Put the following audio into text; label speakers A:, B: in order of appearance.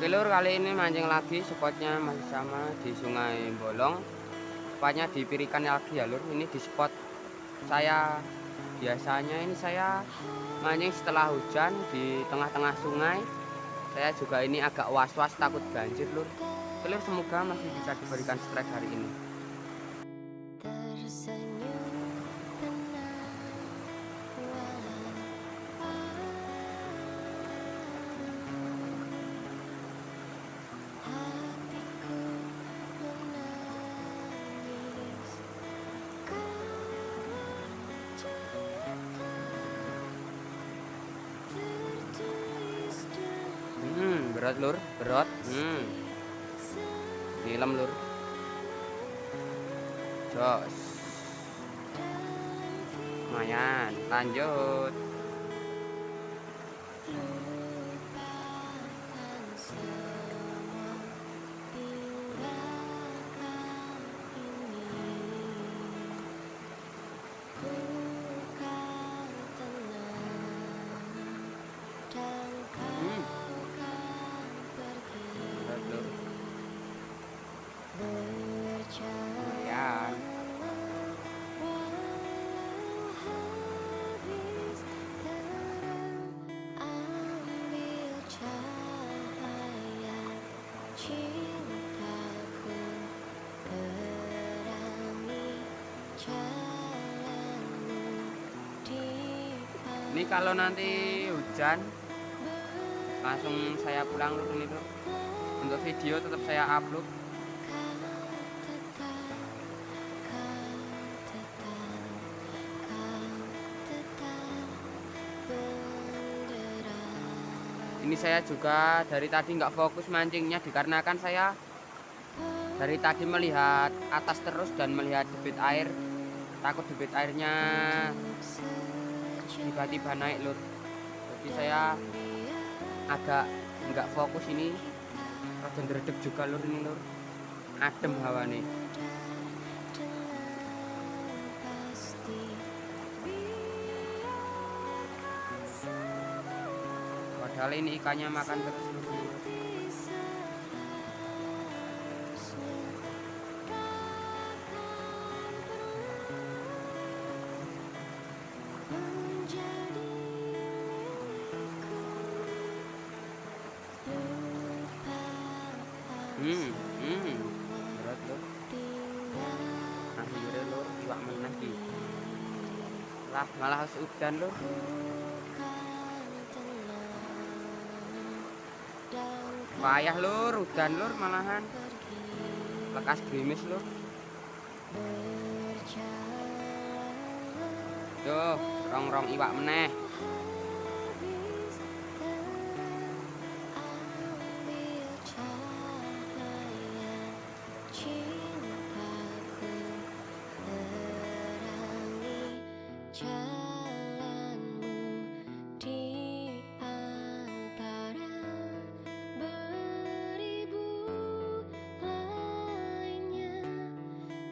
A: Oke lur, kali ini mancing lagi, spotnya masih sama di Sungai Bolong. Tepatnya di Pirikan lagi ya lur. Ini di spot saya biasanya ini saya mancing setelah hujan di tengah-tengah sungai. Saya juga ini agak was-was takut banjir lur. Oke lur, semoga masih bisa diberikan strike hari ini. Berat lur, berat. Nilem lur. Jos. Lumayan, lanjut. Berat lur. Lumayan. Ini kalau nanti hujan langsung saya pulang lur ini lur. Untuk video tetap saya upload. Ini saya juga dari tadi nggak fokus mancingnya dikarenakan saya dari tadi melihat atas terus dan melihat debit air. Takut debit airnya tiba-tiba naik lur. Jadi saya agak nggak fokus ini. Rada ndredeg juga lur ini lur. Adem hawa nih. Padahal ini ikannya makan terus lur. Berat lur. Akhirnya lur iwak meneh iki. Lah malah harus udan lur. Payah lur, udan lur malahan. Lekas gerimis lur. Tuh, rong-rong iwak meneh.